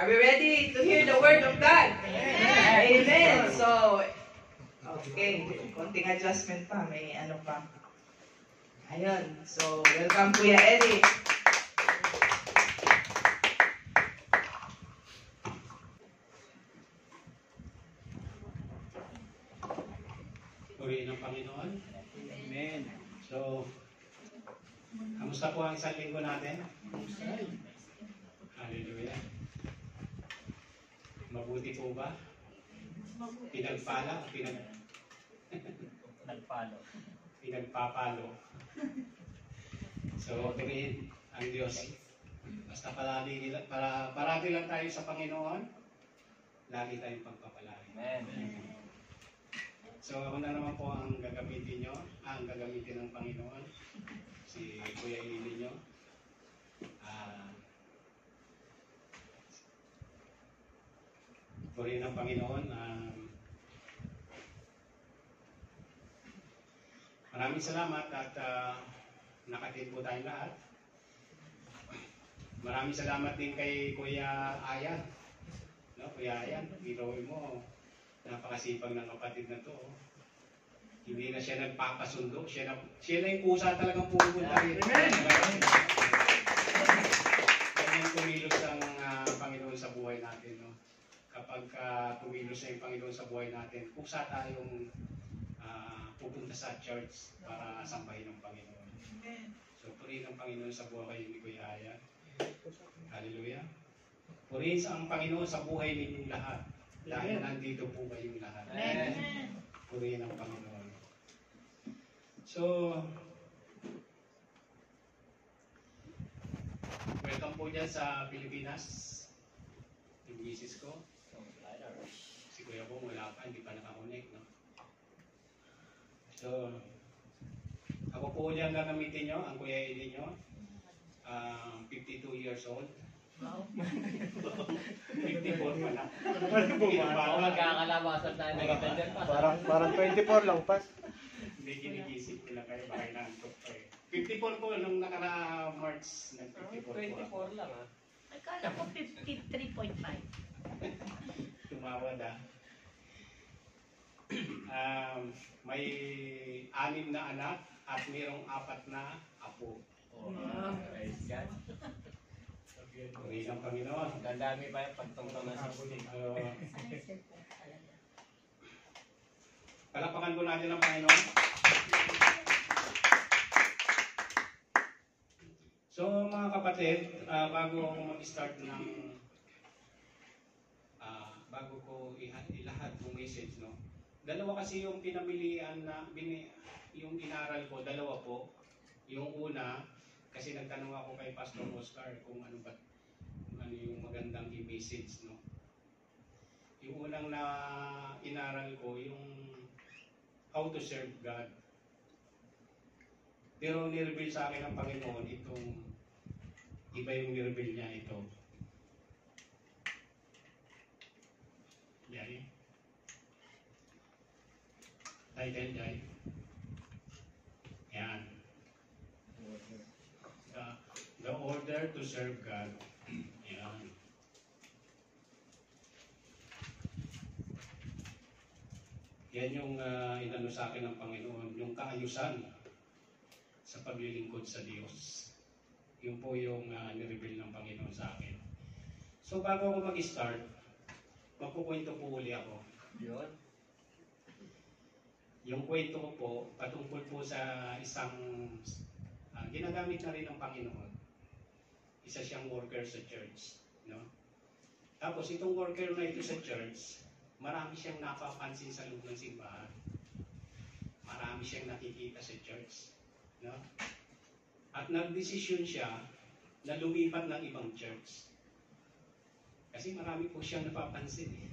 Are we ready to hear the word of God? Amen. So, okay, konting adjustment pa, may ano pa. Ayun. So, welcome Kuya Eddie. Purihin ng Panginoon. Amen. So, kamusta po ang isang linggo natin? Hallelujah. Mabuti po ba? Pinagpala? Pinagpapalo. So, purihin ang Diyos. Basta parati lang tayo sa Panginoon, lagi tayong pagpapalagi. Amen. So, ako na naman po ang gagamitin ng Panginoon. Si Kuya Ili nyo. Purihin ng Panginoon. Maraming salamat at nakatin po tayong lahat. Maraming salamat din kay Kuya Ayan. No, Kuya Ayan, biroin mo. Napakasipag ng kapatid na to. Hindi na siya nagpapasundo. Siya na yung kusa talagang pupunta. Kanyang tumilos ang Panginoon sa buhay natin. No? Kapag tumilos na yung Panginoon sa buhay natin, kusa tayong pupunta sa church para sambahin ng Panginoon. So, purihin ang Panginoon sa buhay ni Kuya Aya. Hallelujah. Purihin ang Panginoon sa buhay ninyong lahat. Dahil nandito po kayong lahat. Amen. Purihin ang Panginoon. So, welcome po dyan sa Pilipinas. Yung misis ko. Si Kuya po wala pa, hindi pa nakakonek. No? So, ako po dyan gagamitin nyo, ang Kuya Eli nyo. 52 years old. Wow. 54 pa na. Ako magkakalabasan tayo ng ganda pa. Parang 24 lang, pas. Hindi ginigisip nila kayo, baka inaantok kayo. 54 po nung March ng 54 po. 24 lang ah. Akala ko 53.5. Tumawad may 6 na anak at mayroong 4 na apo. Praise God. Purihin ang Panginoon. Gandami pa yung pagtungtong na sisig. Palapakan po natin ang Panginoon. So mga kapatid, bago ako mag-start bago ko ilahad yung message, no? Dalawa kasi yung pinamilian yung inaral ko, dalawa po. Yung una, kasi nagtanong ako kay Pastor Oscar kung ano yung magandang i-message, no? Yung unang na inaral ko, yung how to serve God. Pero nireveal sa akin ng Panginoon itong iba yung nireveal niya ito. Yan. Title dyan. Yan. The order to serve God. Yan. Yan yung inano sa akin ng Panginoon, yung kaayusan sa paglilingkod sa Diyos. Yun po yung nireveal ng Panginoon sa akin. So bago ako mag-start, magkukwento po uli ako. Yun. Yung kwento ko po, patungkol po sa isang ginagamit na rin ng Panginoon. Isa siyang worker sa church. No? Tapos itong worker na ito sa church, marami siyang napapansin sa loob ng simbahan. Marami siyang nakikita sa church. No? At nagdesisyon siya na lumipat ng ibang church. Kasi marami po siyang napapansin.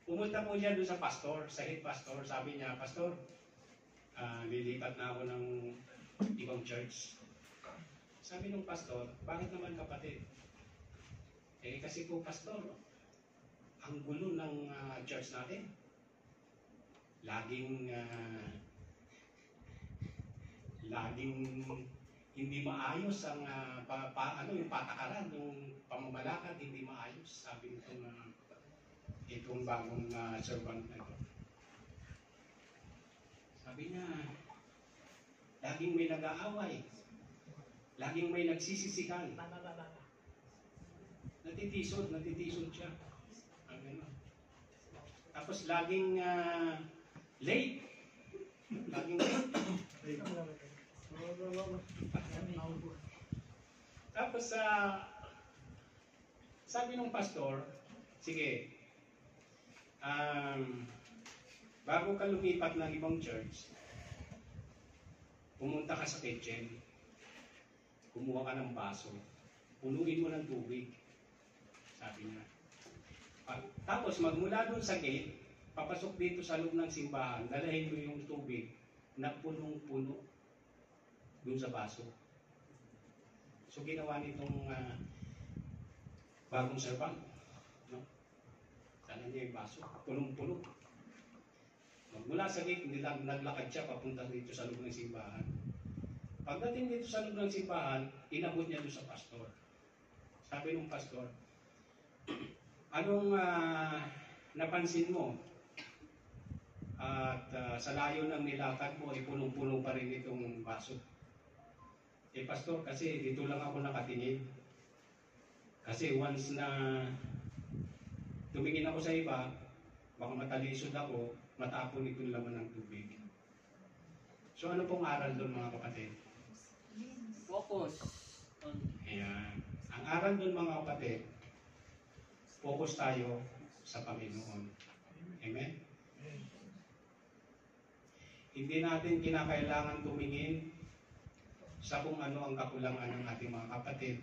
Pumunta po niya doon sa pastor, sa head pastor. Sabi niya, Pastor, lilipat na ako ng ibang church. Sabi ng pastor, bakit naman kapatid? Kasi po pastor, ang gulo ng church natin. Laging hindi maayos ang yung patakaran, yung lumalakad, hindi maayos, sabi itong bagong servant na ito. Sabi niya, laging may nag-aaway, laging may nagsisisikan. Natitisod siya. Ano? Tapos laging late. Laging late. Tapos sabi ng pastor, sige, bago ka lumipat ng ibang church, pumunta ka sa kitchen, kumuha ka ng baso, punuin mo ng tubig, sabi niya. Tapos magmula doon sa gate, papasok dito sa loob ng simbahan, dalahin mo yung tubig na punong-puno doon sa baso. So ginawa nitong bagong servant, no? Sana niya yung baso, punong-puno. Mula sa gate, naglakad siya papunta dito sa loob ng simbahan. Pagdating dito sa loob ng simbahan, inabot niya doon sa pastor. Sabi ng pastor, anong napansin mo? At sa layo ng nilakad mo, ay punong-puno pa rin itong baso. Pastor, kasi dito lang ako nakatingin. Kasi once na tumingin ako sa iba, baka matalisod ako, matapon itong laman ng tubig. So ano pong aral doon mga kapatid? Focus on Ayan. Ang aral doon mga kapatid, focus tayo sa Panginoon. Amen? Hindi natin kinakailangan tumingin sa kung ano ang kakulangan ng ating mga kapatid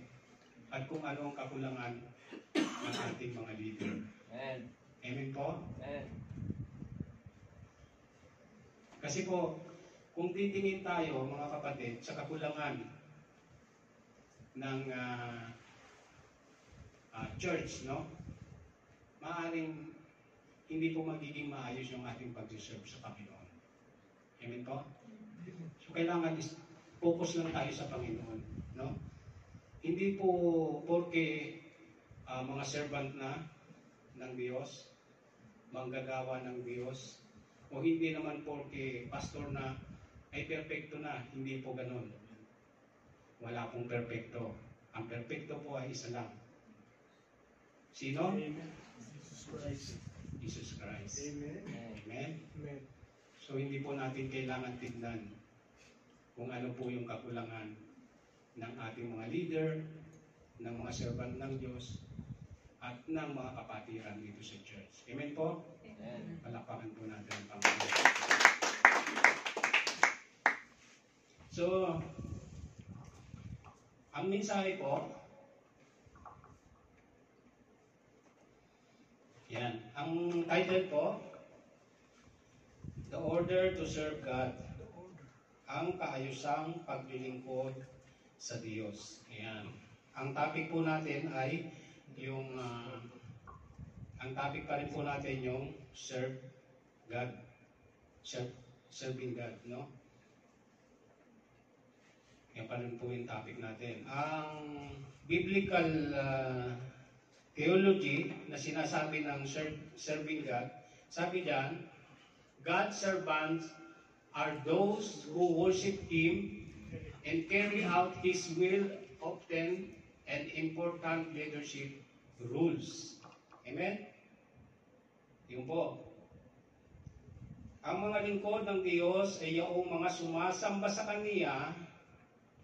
at kung ano ang kakulangan ng ating mga leader. and Amen po? and Kasi po, kung titingin tayo mga kapatid sa kakulangan ng church, no? Maaring hindi po magiging maayos yung ating pag-serve sa Panginoon. Amen po? So kailangan focus lang tayo sa Panginoon, no? Hindi po porke mga servant na ng Diyos, manggagawa ng Diyos, o hindi naman porke pastor na ay perpekto na, hindi po ganun. Wala pong perpekto. Ang perpekto po ay isa lang. Sino? Jesus Christ. Jesus Christ. Amen. Amen? Amen. So hindi po natin kailangan tignan kung ano po yung kakulangan ng ating mga leader, ng mga servant ng Diyos, at ng mga kapatiran dito sa church. Amen po? and Palakpakan po natin ang Panginoon. So, ang mensahe po, yan. Ang title po, The Order to Serve God. Ang kaayusang paglilingkod sa Diyos. Ayan. Ang topic po natin ay yung ang topic pa rin po natin yung serve God. Serving God, no? Yan pa rin po yung topic natin. Ang biblical theology na sinasabi ng serving God, sabi diyan, God's servants are those who worship Him and carry out His will, often and important leadership rules. Amen? Yun po. Ang mga lingkod ng Diyos ay yung mga sumasamba sa Kanya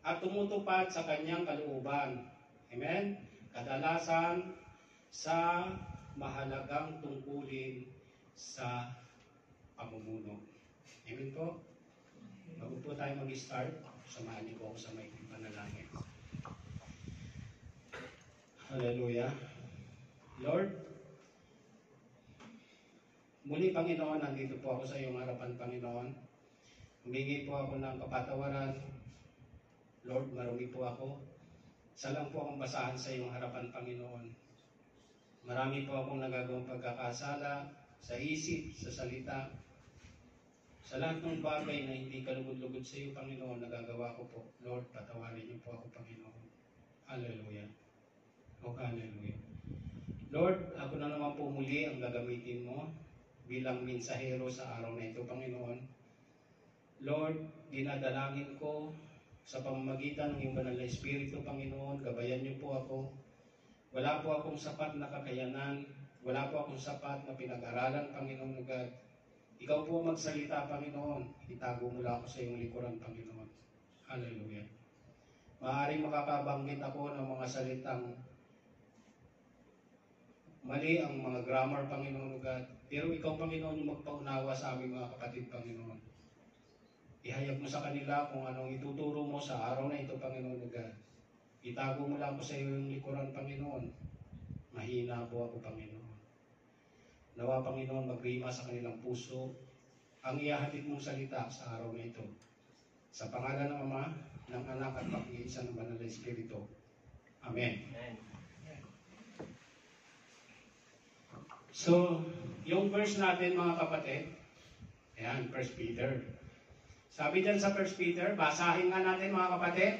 at tumutupad sa Kanyang kalooban. Amen? Kadalasan sa mahalagang tungkulin sa pamumuno. Amen po? Bago po tayo mag-start, samahan niyo po ako sa may panalangin. Hallelujah. Lord, muli Panginoon, nandito po ako sa iyong harapan, Panginoon. Humingi po ako ng kapatawaran. Lord, marumi po ako. Isa lang po akong basahan sa iyong harapan, Panginoon. Marami po akong nagagawang pagkakasala sa isip, sa salita, sa lahat ng bagay na hindi kalugod-lugod sa iyo, Panginoon, nagagawa ko po. Lord, patawarin niyo po ako, Panginoon. Hallelujah. O hallelujah. Lord, ako na naman po muli ang gagamitin mo bilang mensahero sa araw na ito, Panginoon. Lord, dinadalangin ko sa pamamagitan ng iyong banal na Espiritu, Panginoon, gabayan niyo po ako. Wala po akong sapat na kakayanan, wala po akong sapat na pinag-aralan, Panginoon God. Ikaw po magsalita, Panginoon. Itago mo lang ako sa iyong likuran, Panginoon. Hallelujah. Maaaring makakabanggit ako ng mga salitang mali ang mga grammar, Panginoon God. Pero ikaw, Panginoon, yung magpaunawa sa aming mga kapatid, Panginoon. Ihayag mo sa kanila kung anong ituturo mo sa araw na ito, Panginoon God. Itago mo lang ako sa iyong likuran, Panginoon. Mahina po ako, Panginoon. Nawa, Panginoon, magrima sa kanilang puso ang ihahatid mong salita sa araw na ito. Sa pangalan ng Ama, ng Anak at pag-iisa ng Banal na Espiritu. Amen. So, yung verse natin, mga kapatid, ayan, 1 Peter. Sabi dyan sa 1 Peter, basahin nga natin, mga kapatid.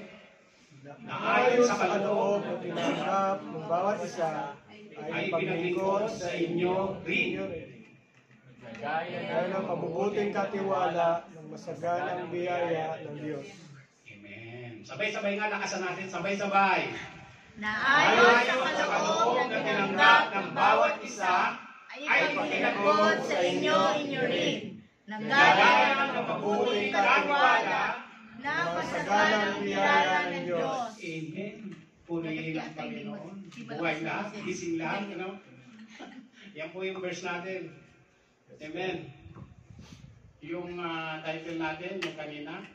Na ayon sa kaloob na tinanggap ng bawat isa ay paglingkod sa inyo rin. Gaya ng mabubuting katiwala ng masaganang biyaya ng Diyos. Amen. Sabay-sabay nga, lakasan natin, sabay-sabay. Na ayon sa kaloob na tinanggap ng bawat isa ay paglingkod sa inyo rin. gaya ng mabubuting katiwala na masaganang biyaya ng Diyos. Amen. Purihin ang Panginoon. Buhay lahat, gising lahat. Ano? Yan po yung verse natin. Amen. Yung title natin, yung kanina.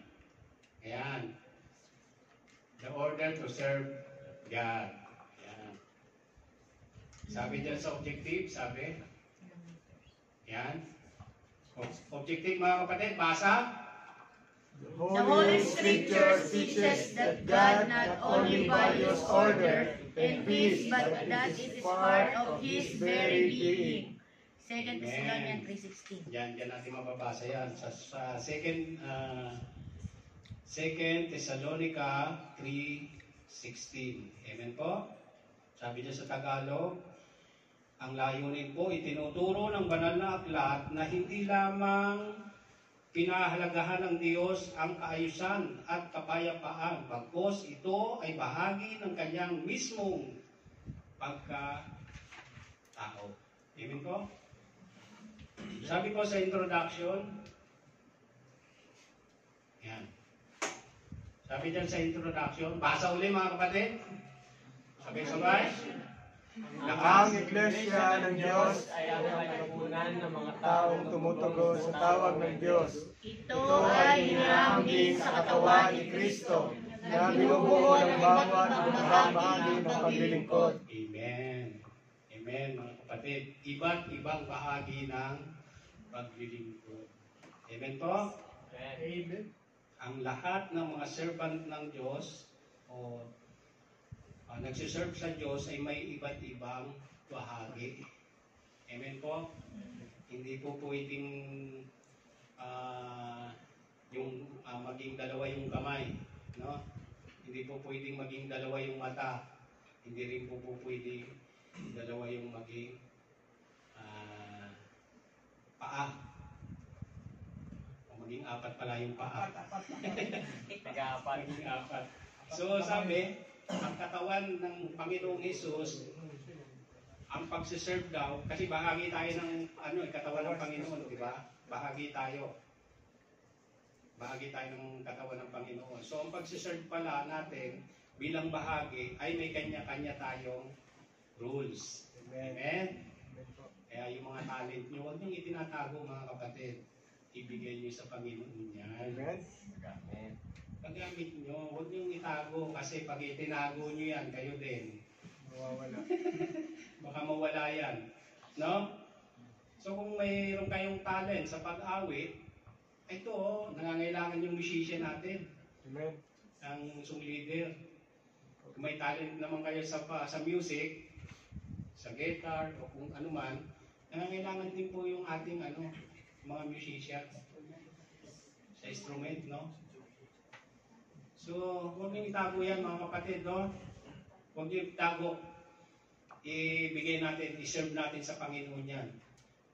Ayan. The order to serve God. Ayan. Sabi dyan sa objective, sabi. Ayan. Objective, mga kapatid, basa. The Holy Scripture teaches that God not only values order and peace, but that it is part of His very being. 2 Thessalonians 3:16. Yan natin mababasa yan. Sa 2 Thessalonica 3:16. Amen po? Sabi niya sa Tagalog, ang layunin po, itinuturo ng banal na aklat na hindi lamang pinahalagahan ng Diyos ang kaayusan at kapayapaan, bagkus ito ay bahagi ng kanyang mismong pagkatao. Amen po? Sabi ko sa introduction, yan. Sabi dyan sa introduction, basa uli mga kapatid. Sabay-sabay. Ang Iglesia ng Diyos ay ang panagunan ng mga taong tumutugon sa tawag ng Diyos. Ito ay hinahambing sa katawan ni Kristo Na binubuo ng bawat ibang bahagi ng paglilingkod. Amen. Amen mga kapatid. Iba't ibang bahagi ng paglilingkod. Amen po? Amen. Ang lahat ng mga servant ng Diyos o nagsiserve sa Diyos ay may iba't ibang bahagi. Amen po? Hindi po pwedeng maging dalawa yung kamay. No? Hindi po pwedeng maging dalawa yung mata. Hindi rin po pwedeng dalawa yung maging paa. O maging apat pala yung paa. Maging apat. So sabi, ang katawan ng Panginoong Hesus, ang pagsiserve daw, kasi bahagi tayo ng katawan ng Panginoon, di ba? Bahagi tayo. Bahagi tayo ng katawan ng Panginoon. So ang pagsiserve pala natin bilang bahagi ay may kanya-kanya tayong rules. Amen? Kaya yung mga talent nyo, huwag niyong itinatago mga kapatid. Ibigay niyo sa Panginoon yan. Amen. Paggamit nyo, huwag niyong itago kasi pag itinago nyo yan, kayo din. Mawawala. Baka mawala yan. No? So kung mayroon kayong talent sa pag-awit, ito nangangailangan yung musician natin. Amen. Ang song leader. Kung may talent naman kayo sa music, sa guitar, o kung ano man, nangangailangan din po yung ating mga musician sa instrument, no? So, huwag niyong itago yan mga kapatid, no? Huwag niyong itago. ibigay natin, iserve natin sa Panginoon yan.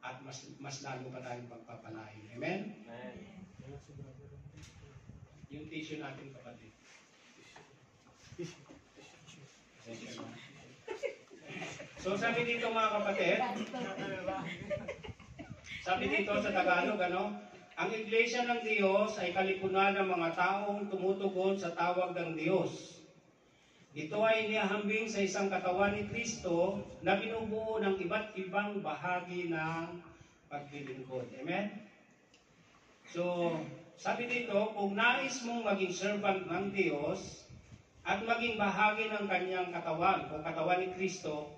At mas lalo pa tayong pagpapalain. Amen? Yung tissue natin, kapatid. So sabi dito mga kapatid, sabi dito sa Tagalog, ang Iglesia ng Diyos ay kalipunan ng mga taong tumutugon sa tawag ng Diyos. Ito ay inihambing sa isang katawan ni Kristo na binubuo ng iba't ibang bahagi ng paglilingkod. Amen? So, sabi dito, kung nais mong maging servant ng Diyos at maging bahagi ng kanyang katawan o katawan ni Kristo,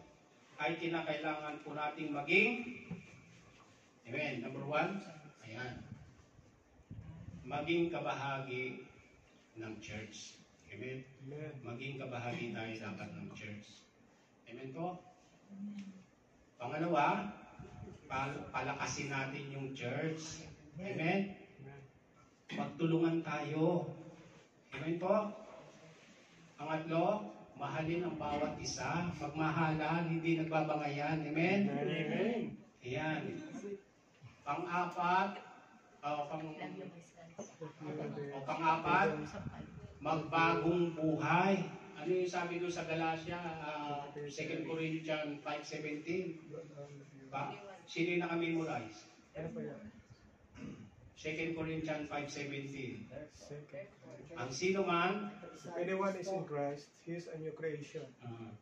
ay kinakailangan po nating maging, amen, number 1, ayan, maging kabahagi ng church. Amen? Maging kabahagi tayo dapat ng church. Amen po? Pangalawa, palakasin natin yung church. Amen? Magtulungan tayo. Amen po? Pangatlo, mahalin ang bawat isa. Magmahalan, hindi nagbabangayan. Amen? Amen. Ayan. Pang-apat, magbagong buhay. Ano yung sabi doon sa Galatia, 2 Corinthians 5:17? Sino yung naka-memorize? Ano pa yan? 2 Corinthians 5:17. Ang sino man, If anyone is in Christ, he is a new creation. uh,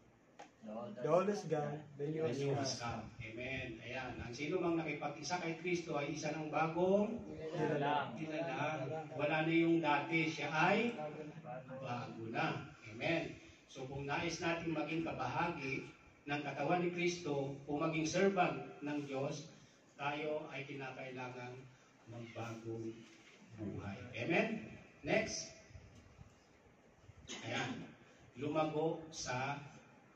The old is gone, the new the is new come. has come. Amen. Ayan. Ang sino mang nakipag-isa kay Kristo ay isa ng bagong Lang. dinala. Wala na yung dati. Siya ay bago na. Amen. So kung nais natin maging kabahagi ng katawan ni Kristo o maging servant ng Diyos, tayo ay kinakailangan magbagong buhay. Amen? Next. Ayan. Lumago sa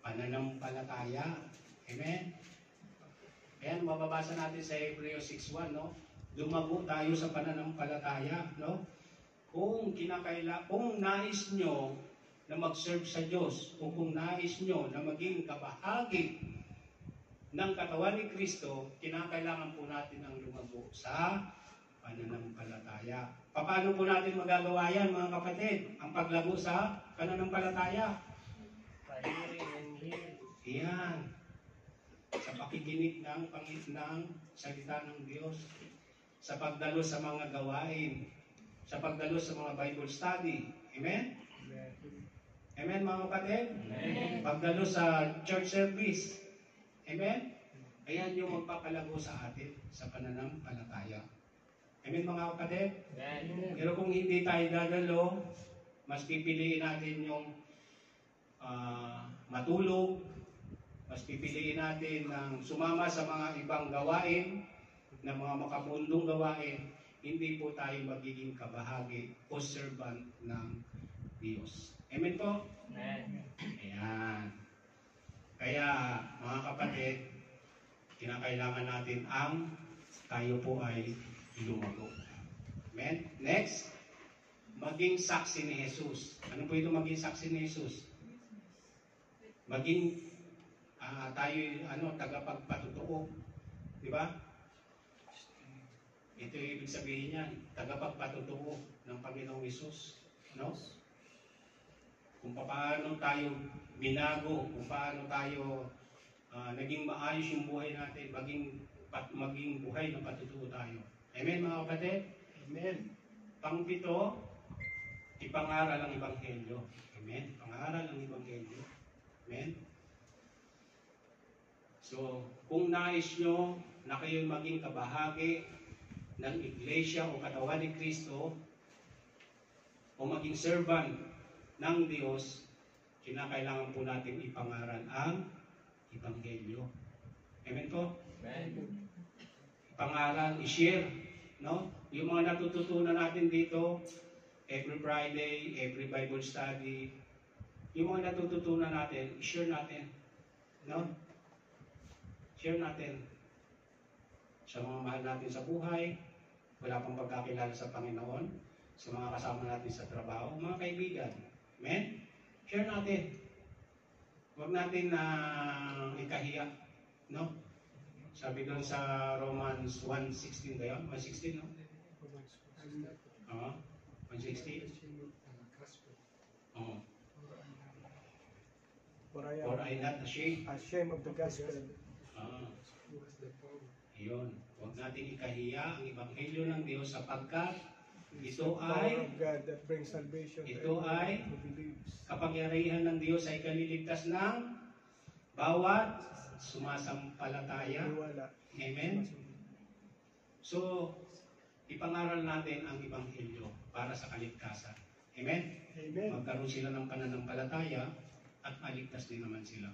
pananampalataya. Amen? Ayan, mababasa natin sa Hebrews 6:1, no? Lumago tayo sa pananampalataya, no? Kung nais nyo na mag-serve sa Diyos, o kung nais nyo na maging kabahagi ng katawan ni Kristo, kinakailangan po natin ang lumago sa pananampalataya. Paano po natin magagawa yan, mga kapatid? Ang paglago sa pananampalataya. Yan. Sa pakikinig ng salita ng Diyos, sa pagdalo sa mga gawain, sa pagdalo sa mga Bible study. Amen? Amen, mga kapatid? Amen. Pagdalo sa church service. Amen? Ayan yung magpapalago sa atin sa pananampalataya. Amen, mga kapatid? Amen. Pero kung hindi tayo dadalo, mas pipiliin natin yung matulog, mas pipiliin natin ng sumama sa mga ibang gawain, na mga makabundong gawain, hindi po tayo magiging kabahagi o servant ng Diyos. Amen po? Amen. Ayan. Kaya, mga kapatid, kinakailangan natin ang tayo po ay lumago. Amen? Next, maging saksi ni Jesus. Ano po ito maging saksi ni Jesus? Maging tayo tagapagpatutuo. Di ba? Ito yung ibig sabihin niyan, tagapagpatutuo ng Panginoong Jesus. No? Kung paano tayo binago, kung paano tayo naging maayos yung buhay natin, maging buhay ng patutuo tayo. Amen, mga kapatid? Amen. Pang-pito, ipangaral ang Ebanghelyo. Amen? Pangaral ang Ebanghelyo. Amen? So, kung nais nyo na kayo maging kabahagi ng Iglesia o katawan ni Kristo o maging servant ng Diyos, kinakailangan po natin ipangaral ang Ebanghelyo. Amen po? Amen. Pangaral, i-share, no? Yung mga natututunan natin dito, every Friday, every Bible study, yung mga natututunan natin, i-share natin, no? Share natin sa mga mahal natin sa buhay, wala pang pagkakilala sa Panginoon, sa mga kasama natin sa trabaho, mga kaibigan. Amen? Share natin. Huwag natin No? Sabi doon sa Romans 1:16 ba yun? 1:16, no? Oo. 1:16? Oo. For I For am I not ashamed. ashamed of the gospel. Ah. Ayun. Huwag natin ikahiya ang Ebanghelyo ng Diyos sapagkat ito Power ay of God that brings salvation to ito everyone ay who believes. kapangyarihan ng Diyos ay kaniligtas ng bawat sumasampalataya. Niwala. Amen? So, ipangaral natin ang Ebanghelyo para sa kaligtasan. Amen? Amen. Magkaroon sila ng pananampalataya at maligtas din naman sila.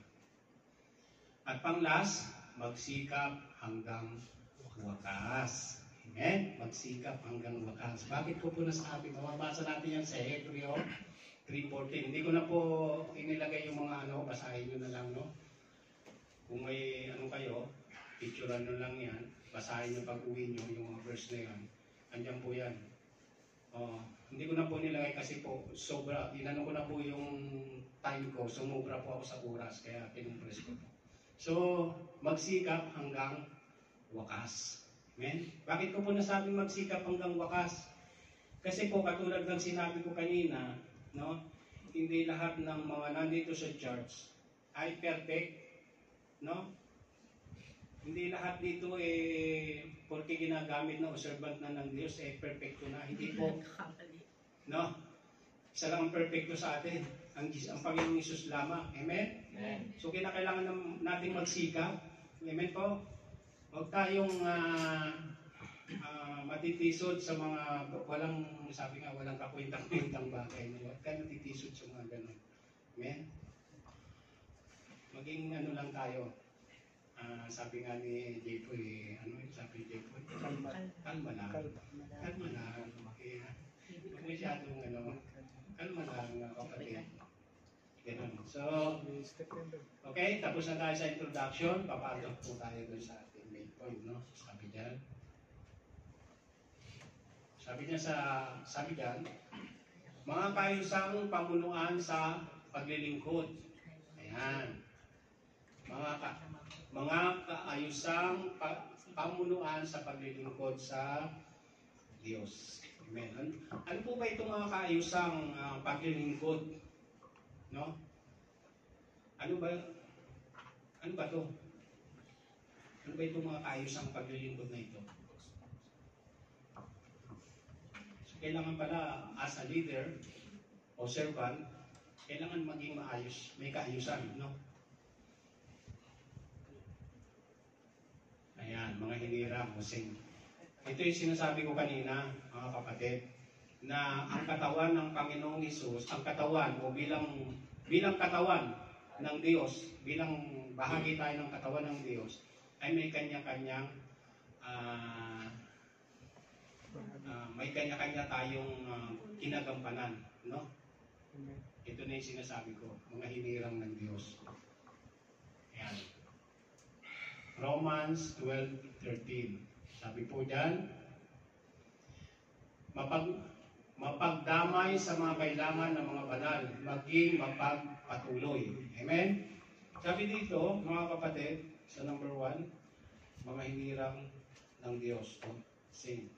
At panglas, magsikap hanggang wakas. Amen? Magsikap hanggang wakas. Bakit ko po nasabi? Mababasa natin yan sa Hebreo 3:14. Hindi ko na po inilagay yung mga basahin nyo na lang, no? Kung may kayo, picturean nyo lang yan. Basahin nyo pag uwi nyo yung mga verse na yan. Andiyan po yan. Hindi ko na po nilagay kasi po sobra. Inano ko na po yung time ko. Sumobra po ako sa oras. Kaya pinumpress ko po. So, magsikap hanggang wakas. Amen? Bakit ko po nasabing magsikap hanggang wakas? Kasi po katulad ng sinabi ko kanina, no? Hindi lahat ng mga nandito sa church ay perfect, no? Hindi lahat dito porque ginagamit na observant na ng Diyos perfecto na. Hindi po. No? Isa lang ang perfecto sa atin. Ang Panginoong Hesus lamang. Amen? Amen. So kinakailangan natin magsikap. Amen po? Huwag tayong matitisod sa mga walang kakwintang-kwintang bagay. Huwag tayong matitisod sa mga ganun. Amen? Maging lang tayo. Sabi nga ni Jepoy, sabi ni Jepoy? Kalma. Kalma lang. Kalma lang. Huwag masyadong kalma lang, kapatid. Ganun. So, okay, tapos na tayo sa introduction. Papasok po tayo dun sa ating main point, no? Sabi dyan, mga kaayusang pamunuan sa paglilingkod. Ayan. Mga kaayusang pamunuan sa paglilingkod sa Diyos. Amen. Ano po ba itong mga kaayusang paglilingkod? No? Ano ba to? Ano ba itong mga kaayusang paglilingkod na ito? So, kailangan pala as a leader o servant, kailangan maging maayos, may kaayusan, no? Ayan, mga hinirang, musing. Ito yung sinasabi ko kanina, mga kapatid, na ang katawan ng Panginoong Hesus, ang katawan o bilang katawan ng Diyos, bilang bahagi tayo ng katawan ng Diyos, ay may kanya-kanyang tayong kinagampanan, no? Ito na yung sinasabi ko, mga hinirang ng Diyos. Ayan. Romans 12:13. Sabi po dyan, mapagdamay sa mga kailangan ng mga banal, maging mapagpatuloy. Amen? Sabi dito, mga kapatid, sa number 1, mga hinirang ng Diyos. Same.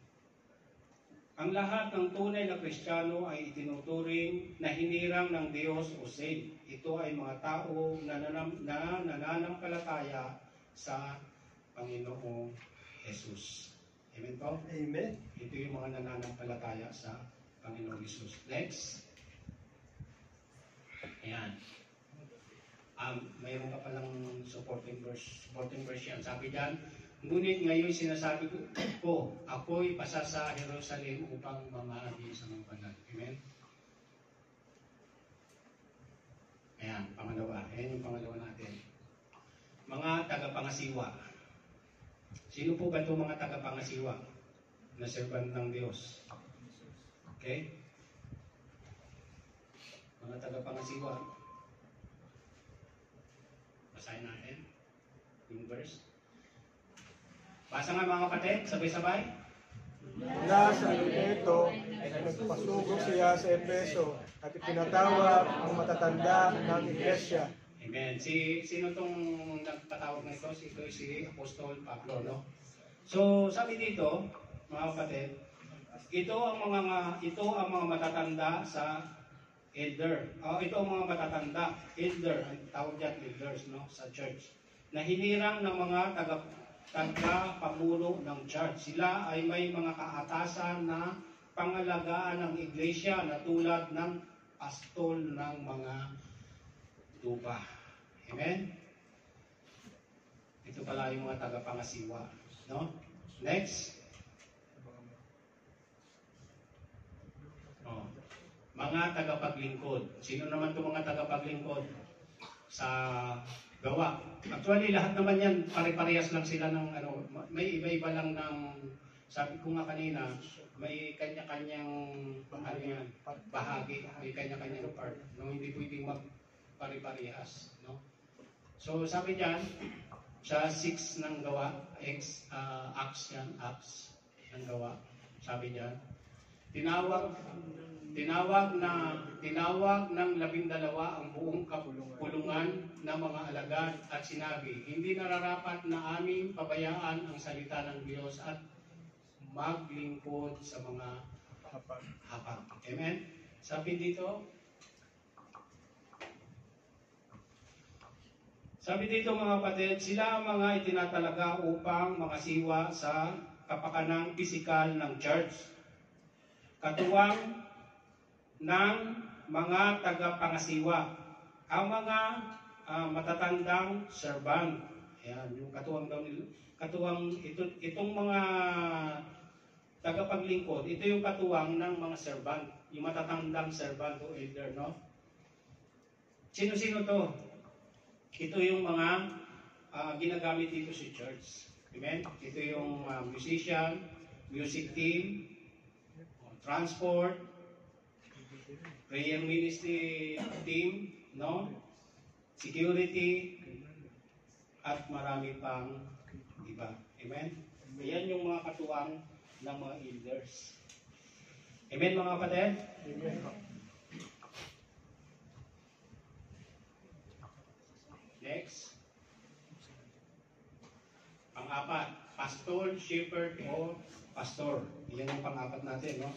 Ang lahat ng tunay na Kristiyano ay itinuturing na hinirang ng Diyos o saint. Ito ay mga tao na nananampalataya sa Panginoong Jesus. Amen po? Amen. Ito yung mga nananampalataya sa Panginoong Jesus. Next. Ayan. Mayroon ka palang supporting verse yan. Sabi dyan, ngunit ngayon sinasabi ko, ako'y pasa sa Jerusalem upang mamahagi sa mga banal. Amen? Ayan, pangalawa. Ayan yung pangalawa natin. Mga tagapangasiwa. Sino po ba itong mga tagapangasiwa na servant ng Diyos? Okay? Mga tagapangasiwa. Basahin natin yung verse. Basa nga mga kapatid, sabay-sabay. Mula sa Mileto ay nagpasugo siya sa Efeso at ipinatawag ang matatanda ng iglesia. Amen. Sino tong nagpatawag tinatawag na ito si Apostol Pablo, no? So, sabi dito, mga kapatid, ito ang mga matatanda sa elder. Ito ang mga matatanda, elder, ang tawag diyan elders, no, sa church. Na hinirang ng mga taga-pamuno ng church. Sila ay may mga kaatasan na pangalagaan ng iglesia na tulad ng pastol ng mga tupa. Amen? Ito pala yung mga taga-pangasiwa. No? Next. Mga tagapaglingkod. Sino naman itong mga tagapaglingkod? Sa gawa. Actually, lahat naman yan, pare-parehas lang sila ng ano, may iba-iba lang ng, sabi ko nga kanina, may kanya-kanyang ano yan, bahagi, may kanya-kanyang part. No, hindi pwedeng magpare-parehas. No? So, sabi diyan, sa 6 ng gawa, Acts yan, Acts ng gawa, sabi diyan, tinawag ng 12 ang buong kapulungan ng mga alagad at sinabi, hindi nararapat na aming pabayaan ang salita ng Diyos at maglingkod sa mga hapag. Amen? Sabi dito mga kapatid, sila ang mga itinatalaga upang makasiwa sa kapakanang pisikal ng church. Katuwang ng mga tagapangasiwa, ang mga matatandang servant. Ayan, yung katuwang daw nila. Itong mga tagapaglingkod, ito yung katuwang ng mga servant, yung matatandang servant o elder, no? Sino-sino to? Ito yung mga ginagamit dito sa church. Amen? Ito yung musician, music team, transport, prayer ministry team, no? Security, at marami pang iba. Amen? Ayan yung mga katuwang ng mga elders. Amen, mga kapatid? Next. Pang-apat, pastor, shepherd, o pastor. Yan yung pang-apat natin, no?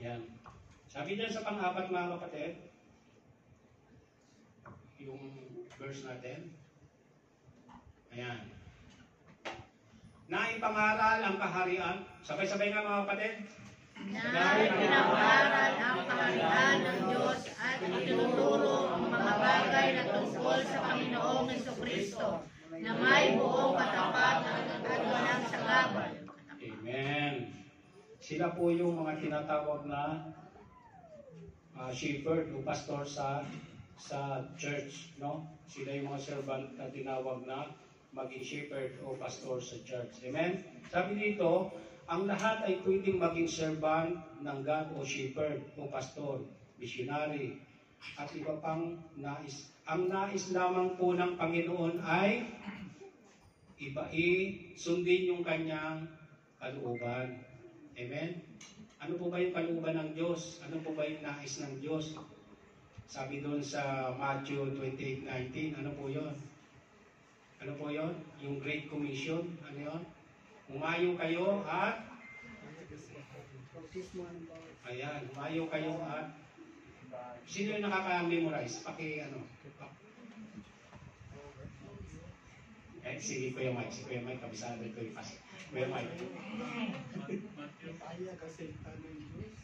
Yan. Sabi dyan sa pang-apat, mga kapatid, yung verse natin. Ayan. Naipangaral ang kaharian. Sabay-sabay nga, mga kapatid. Naipinangaral ang kaharian ng Diyos at itinuturo ang mga bagay na tungkol sa Panginoong Jesucristo na may buong katapatan at walang sagabal. Amen. Sila po yung mga tinatawag na shepherd o pastor sa church, no? Sila yung mga servant na tinawag na maging shepherd o pastor sa church. Amen? Sabi dito, ang lahat ay pwedeng maging servant ng God o shepherd o pastor, missionary, at iba pang nais. Ang nais lamang po ng Panginoon ay sundin yung kanyang kalooban. Amen? Ano po ba yung kalooban ng Diyos? Ano po ba yung nais ng Diyos? Sabi doon sa Matthew 28:19, ano po yun? Ano po yun? Yung Great Commission, ano yun? Humayo kayo at ayan, humayo kayo at sino yung nakaka-memorize? Sige Kuya Mike, kabisado ko yung kasi. Kuya Mike. Kaya kasi ng Diyos,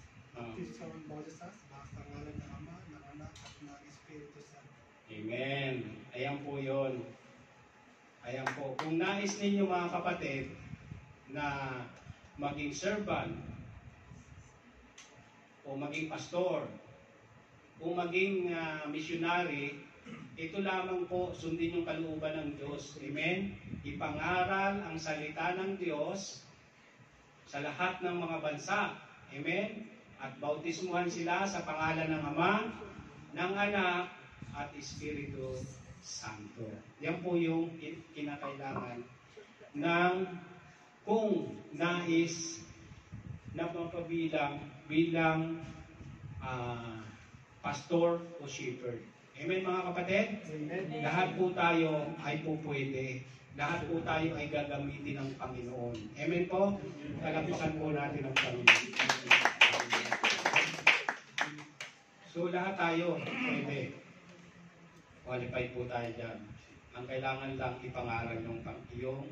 sa boses sa ngalan ng Ama, ng Anak, at ng Espiritu Santo. Amen. Ayan po yun. Ayan po. Kung nais ninyo mga kapatid na maging servant o maging pastor o maging missionary, ito lamang po, sundin yung kalooban ng Diyos. Amen? Ipangaral ang salita ng Diyos sa lahat ng mga bansa. Amen? At bautismuhan sila sa pangalan ng Ama, ng Anak, at Espiritu Santo. Yan po yung kinakailangan ng kung nais na mapabilang bilang pastor o shepherd. Amen mga kapatid? Amen. Lahat po tayo ay po pwede. Lahat po tayo ay gagamitin ng Panginoon. Amen po? Talampakan po natin ang Panginoon. So lahat tayo pwede. Qualified po tayo dyan. Ang kailangan lang ipangaral yung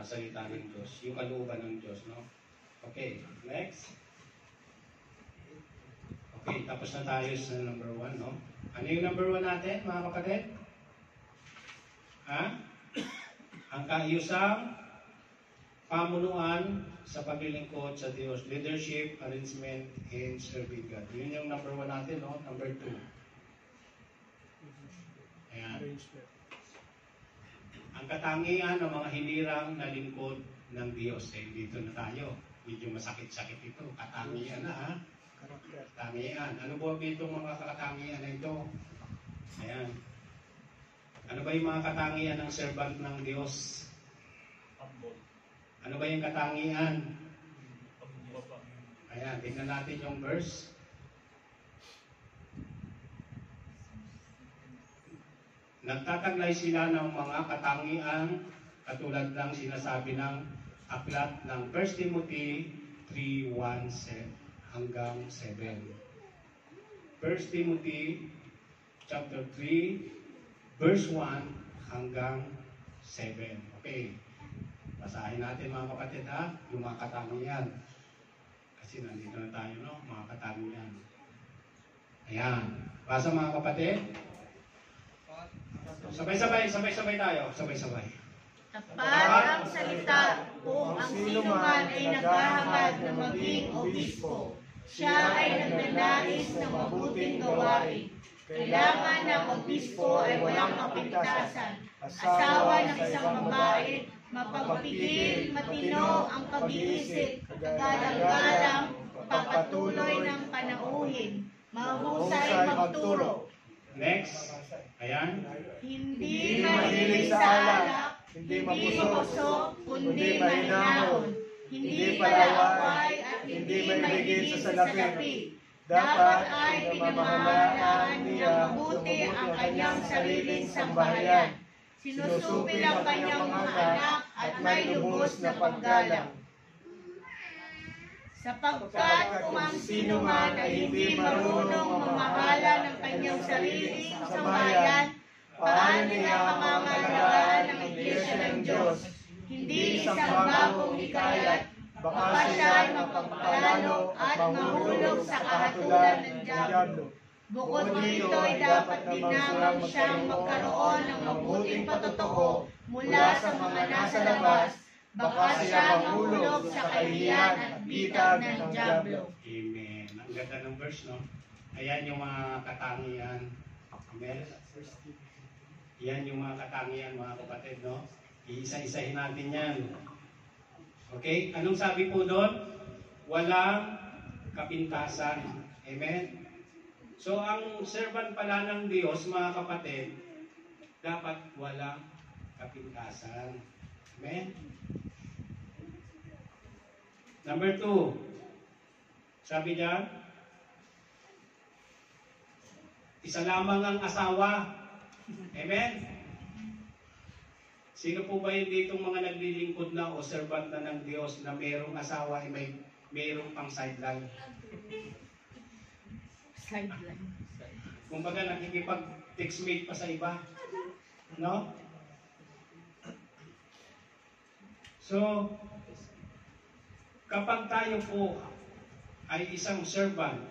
salita ng Diyos. Yung kalooban ng Diyos. No? Okay, next. Okay, tapos na tayo sa number 1. No? Ano yung number 1 natin, mga kapatid? Ha? Ang kaayusang pamunuan sa paglilingkod sa Diyos. Leadership, arrangement, and serving God. Yun yung number 1 natin, no? Number 2. Ayan. Ang katangian ng mga hinirang na lingkod ng Diyos. Eh, dito na tayo. Medyo masakit-sakit ito. Katangian na, ha? Katangian. Ano ba itong mga katangian na ito? Ayan. Ano ba yung mga katangian ng servant ng Diyos? Ano ba yung katangian? Ayan, tignan natin yung verse. Nagtataglay sila ng mga katangian katulad ng sinasabi ng aklat ng 1 Timothy 3:1 hanggang 7. 1 Timothy chapter 3 verse 1 hanggang 7. Okay. Basahin natin mga kapatid ha, yung mga katangian. Kasi nandito na tayo, no? Mga katangian. Ayan. Basa mga kapatid. Sabay-sabay tayo. Sabay-sabay. Tapat ang salita kung ang sino man ay naghahangad na maging obispo. Siya ay nagnanais ng mabuting gawain. Kailangan ng obispo ay walang kapintasan, asawa ng isang babae, mapagpigil, matino ang pag-iisip, kagalang-galang, papatuloy ng panauhin, mahusay magturo. Next. Ayan. Hindi mahilig sa alak, hindi mabusog, kundi mahinahon, hindi palaway at hindi maligid sa salapi. Dapat ay pinamamahalaan niya mabuti ang kanyang sariling sambahayan. Sinusupil ang kanyang mga anak at may lubos na paggalang. Sapagkat kung ang sino man ay hindi marunong mamahala ng kanyang sariling sambahayan, paano niya mamangalagaan ang Iglesia ng Diyos? Hindi isang bagong hikayat, baka siya ay mapagpalalo at mahulog sa kahatulan ng Diablo. Bukod dito ay dapat din naman siyang magkaroon ng mabuting patutuo mula sa mga nasa labas, baka siya mahulog sa kahihiyan at bitag ng Diablo. Amen. Ang ganda ng verse, no? Ayan yung mga katangian. Amen. Yan yung mga katangian, mga kapatid, no? Iisa-isahin natin yan. Okay? Anong sabi po doon? Walang kapintasan. Amen? So, ang servant pala ng Diyos, mga kapatid, dapat walang kapintasan. Amen? Number 2. Sabi niya, isa lamang ang asawa. Amen? Sino po ba yung ditong mga naglilingkod na o servant na ng Diyos na mayroong asawa ay mayroong pang sideline? Sideline. Kung baga nakikipag-textmate pa sa iba. No? So, kapag tayo po ay isang servant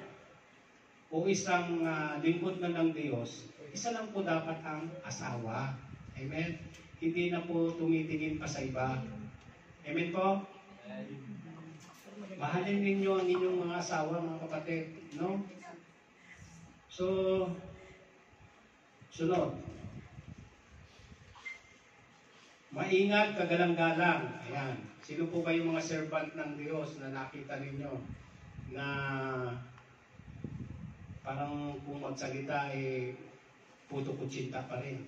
o isang lingkod na ng Diyos, isa lang po dapat ang asawa. Amen? Hindi na po tumitingin pa sa iba. Amen po? Mahalin ninyo ang inyong mga asawa, mga kapatid. No? So, sunod. Maingat, kagalang-galang. Ayan. Sino po ba yung mga servant ng Diyos na nakita ninyo na parang kung magsalita puto kutsinta pa rin?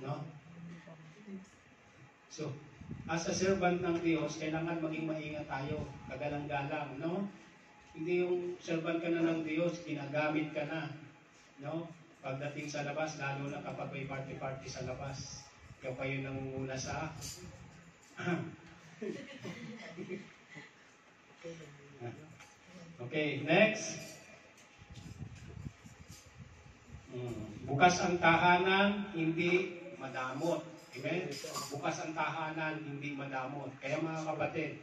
No? So, as a servant ng Diyos, kailangan maging maingat tayo, kagalang-galang, no? Hindi yung servant ka na ng Diyos, ginagamit ka na, no? pagdating sa labas, lalo na kapag may party-party sa labas, ikaw pa yun nangunguna sa okay, next. Bukas ang tahanan, hindi madamot. Amen? Bukas ang tahanan, hindi madamot. Kaya mga kapatid,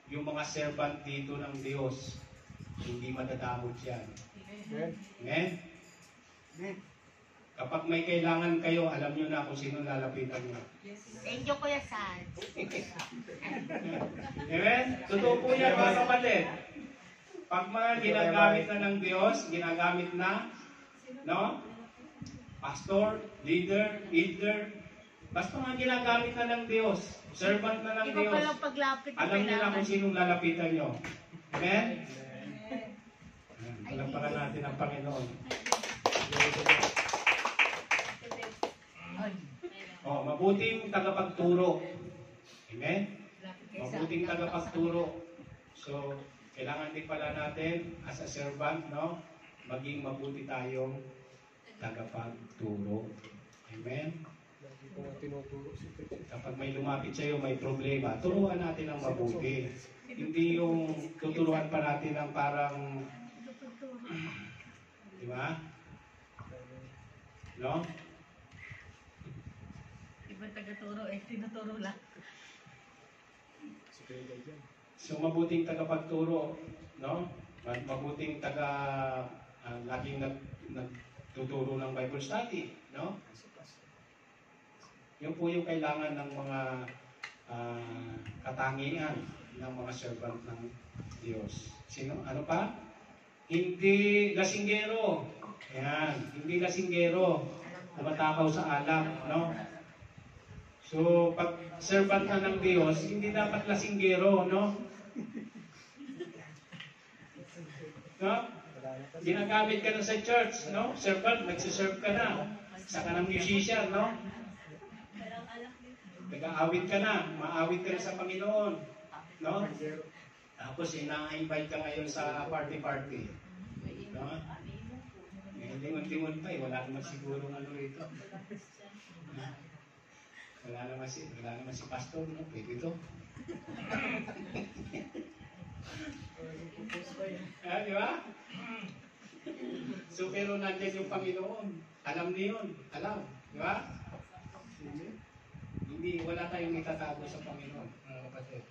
yung mga servant dito ng Diyos, hindi madadamot yan. Amen? Kapag may kailangan kayo, alam nyo na kung sino lalapitan nyo. Thank you, Kuya San. Amen? Totoo po yan mga kapatid. Pag mga ginagamit na ng Diyos, ginagamit na, no? Pastor, leader, elder, basta mga ginagamit na ng Diyos, servant na ng Iba Diyos, palang paglapit na alam niyo na kung kailangan. sinong lalapitan nyo. Amen? Palampakan natin ang Panginoon. Oh, mabuting tagapagturo. Amen? Mabuting tagapagturo. So, kailangan din pala natin as a servant, no? Maging mabuti tayong tagapagturo. Amen? Kapag may lumapit sa'yo, may problema, turuan natin ang mabuti. Hindi yung tuturuan pa natin ng parang, di ba? No? Iba taga-turo, tinuturo lang. So mabuting tagapagturo, no? Mabuting laging nagtuturo ng Bible study, no? Yun po yung kailangan ng mga katangian ng mga servant ng Diyos. Ano pa? Hindi lasinggero. Ayan, hindi lasinggero. Tumatakaw sa alak, no? So, pag servant na ng Diyos, hindi dapat lasinggero, no? No? Ginagamit ka na sa church, no? Servant, nagsiserve ka na. Saka ng musician, no? Nag-aawit ka na, maawit ka na sa Panginoon, no? Tapos ina-invite ka ngayon sa party-party, no? Lingon-lingon pa eh, wala naman siguro ano rito. Wala naman si pastor, no? Pwede ito. Di ba? So, pero nandiyan yung Panginoon. Alam niyo yun. Alam. Di ba? Hindi, wala tayong itatago sa Panginoon, mga kapatid.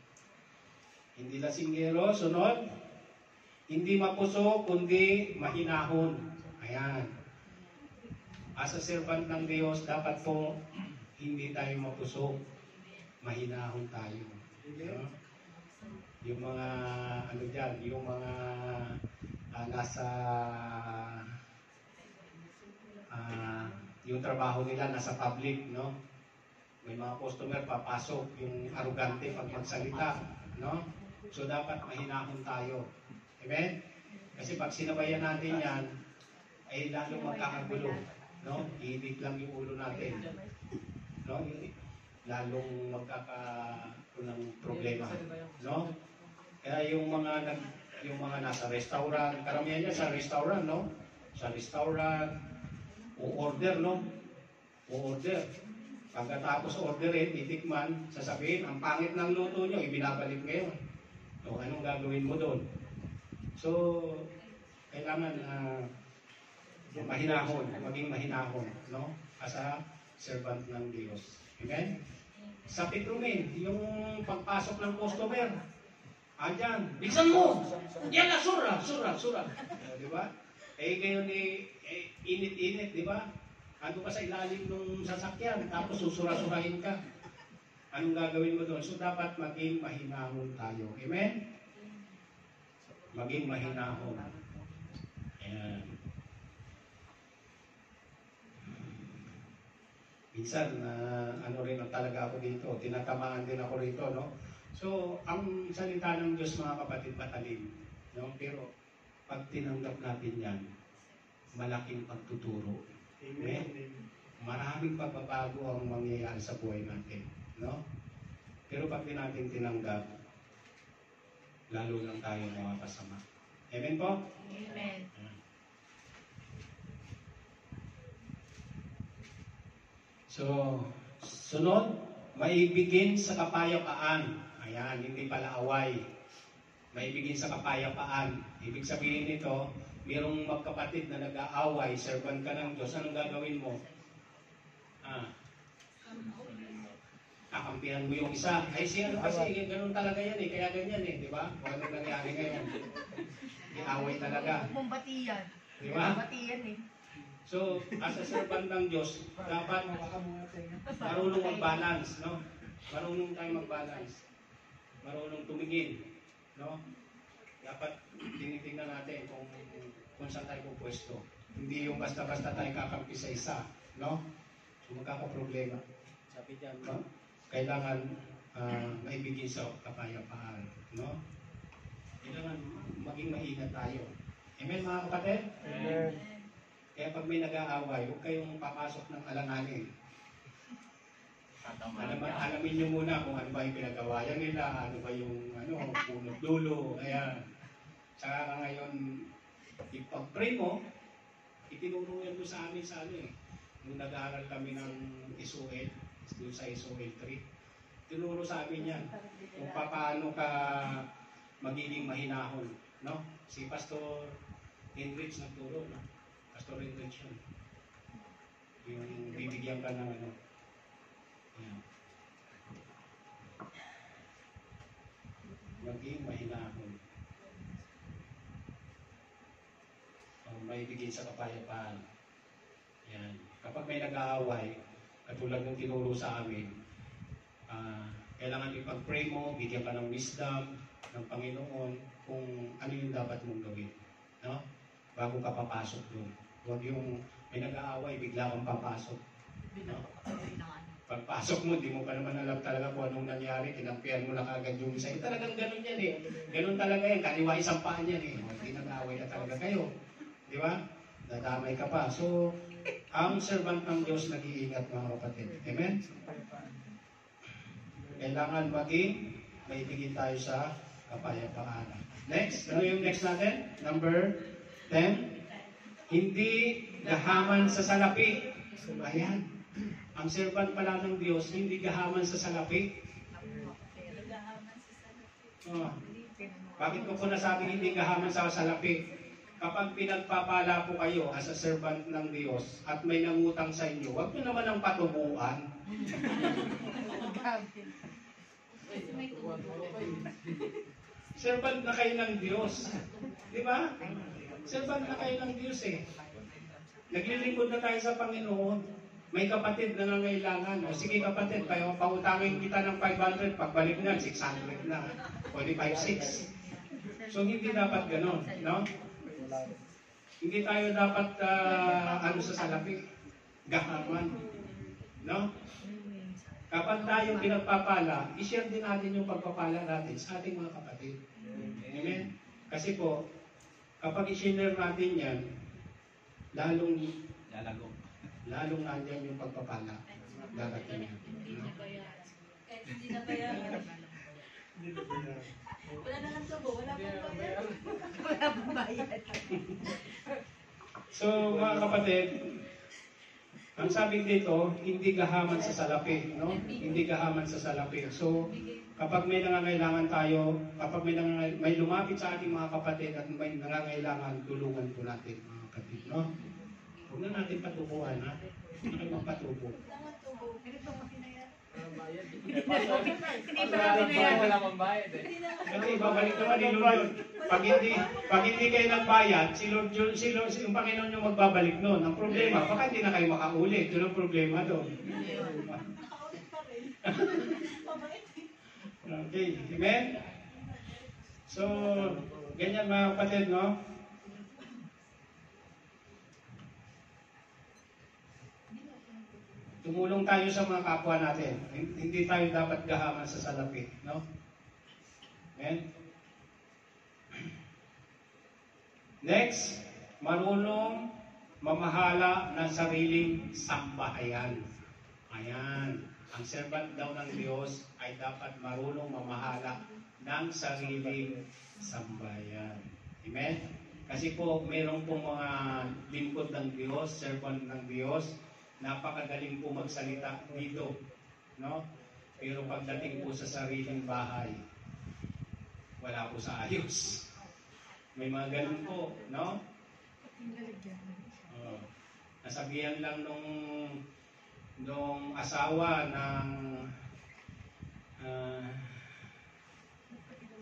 Hindi lasinggero, sunod. Hindi mapuso, kundi mahinahon. Ayan. As a servant ng Diyos, dapat po hindi tayo mapuso. Mahinahon tayo. No? Yung mga, ano dyan, yung mga nasa, yung trabaho nila nasa public, no? May mga customer papasok, yung arugante pag magsalita, no? So dapat mahinahon tayo. Amen? Kasi pag sinabayan natin yan, ay lalong magkakagulo, no? Iinit lang yung ulo natin, no? Lalong magkakaroon ng problema, no? Kaya yung mga nasa restaurant, karamihan niya sa restaurant, no? Sa restaurant, o-order, no? O-order. Pagkatapos orderin, titikman, sasabihin, ang pangit ng luto nyo, ibinabalik ngayon. So, anong gagawin mo doon? So, kailangan mahinahon, maging mahinahon, no? As a servant ng Diyos. Amen? Sa pitrumin, yung pagpasok ng customer, andyan, bigsan mo! Yan na, sura! Di ba? Eh, ngayon init-init, di ba? Ano ka sa ilalim ng sasakyan, tapos susura-surahin ka. Anong gagawin mo doon? So, dapat maging mahinahon tayo. Amen? Maging mahinahon. Ayan. Minsan, ano rin ang talaga ako dito. Tinatamaan din ako rito, no? So, ang salita ng Diyos, mga kapatid, matalim. No? Pero, pag tinanggap natin yan, malaking pagtuturo. Amen? Maraming pagbabago ang mangyayari sa buhay natin. No? Pero pag di natin tinanggap, lalo lang tayo makakasama. Amen po? Amen. So, sunod, maibigin sa kapayapaan. Ayan, hindi pala away. Maibigin sa kapayapaan. Ibig sabihin nito, mayroong magkapatid na nag-aaway, servant ka ng Diyos, anong gagawin mo? Kakampihan mo yung isa. Ay, siya kasi, ganun talaga yan eh, kaya ganyan eh, di ba? Kung ano nangyari ngayon. Iaway talaga. Huwag mong batiyan. Di ba? Batiyan eh. So, as a servant ng Diyos, dapat marunong mag-balance, no? Marunong tayo mag-balance. Marunong tumingin, no? Dapat tinitingnan natin kung saan tayo pupwesto. Hindi yung basta-basta tayo kakampi sa isa, no? So, magkakaproblema. Sabi dyan, no? Kailangan maibigin sa kapayapaan, no? Kailangan maging maingat tayo. Amen, mga kapatid? Amen. Kaya pag may nag-aaway, huwag kayong papasok ng alanganin. Alamin nyo muna kung ano ba yung pinagawayan nila, ano ba yung punot dulo, ayan. Saka ka ngayon, ipag-pray mo, itinuro yan doon sa amin sa nung nag-aaral kami ng SOL, doon sa SOL 3. Tinuro sa amin yan, kung paano ka magiging mahinahon, no? Si Pastor Henrich nagturo, no? Pastor Henrich yun. Yung bibigyan ka ng yan. Maging mahinahon. May bigay sa kapayapaan. Yan. Kapag may nag-aaway, katulad ng tinuro sa amin, kailangan ipag-pray mo, bigyan ka ng wisdom ng Panginoon kung ano yung dapat mong gawin. No? Bago ka papasok doon. Huwag yung may nag-aaway, bigla kang papasok. No? Pagpasok mo, di mo pa naman alam talaga kung anong nangyari, kinampihan mo lang agad yung isa. Talagang ganun yan eh. Ganun talaga yan. Kaliwa isang paan yan eh. Hindi nag-aaway na talaga kayo. Di ba? Nadamay ka pa. So, ang servant ng Diyos nag-iingat mga kapatid. Amen? Kailangan maging maibigin tayo sa kapayapaan. Next. Ano yung next natin? Number 10. Hindi gahaman sa salapi. Ayan. Ang servant pala ng Diyos, hindi gahaman sa salapi. Bakit ko po nasabing hindi gahaman sa salapi? Kapag pinagpapala po kayo as a servant ng Diyos at may nangutang sa inyo, huwag nyo naman ang patubuan. Servant na kayo ng Diyos. Di ba? Servant na kayo ng Diyos eh. Naglilingkod na tayo sa Panginoon. May kapatid na nangailangan. O sige kapatid, pautangin kita ng 500, pagbalik na, 600 na. Pwede 5-6. So hindi dapat ganon, no? Hindi tayo dapat sa salapi. Gahaman. No? Kapag tayo pinagpapala, i-share din natin yung pagpapala natin sa ating mga kapatid. Amen? Kasi po, kapag i-share natin yan, lalong nandyan yung pagpapala. Darating yan. Hindi na bayaran. Wala na lang tubo, wala pang bayad. Wala pang bayad. So, mga kapatid, ang sabi dito, hindi gahaman sa salapi, no? Hindi gahaman sa salapi. So, kapag may nangangailangan tayo, kapag may lumapit sa ating mga kapatid at may nangangailangan, tulungan po natin, mga kapatid, no? Huwag na natin patubuhan, ha? Huwag na kayo magpatubo. Kasi babalik naman ni Lord. Pag hindi kayo nagbayad, si Lord, yung Panginoon yung magbabalik noon. Ang problema, baka hindi na kayo makaulit. Yun ang problema doon. Okay, amen? So, ganyan mga kapatid, no? Tumulong tayo sa mga kapwa natin. Hindi tayo dapat gahaman sa salapi, no? Amen? Next, marunong mamahala ng sariling sambahayan. Ayan. Ang servant daw ng Diyos ay dapat marunong mamahala ng sariling sambahayan. Amen? Kasi po, mayroon pong mga lingkod ng Diyos, servant ng Diyos, napakagaling po magsalita dito, no? Pero pagdating po sa sariling bahay, wala po sa ayos. May mga ganun po, no? Nasabihan lang nung asawa ng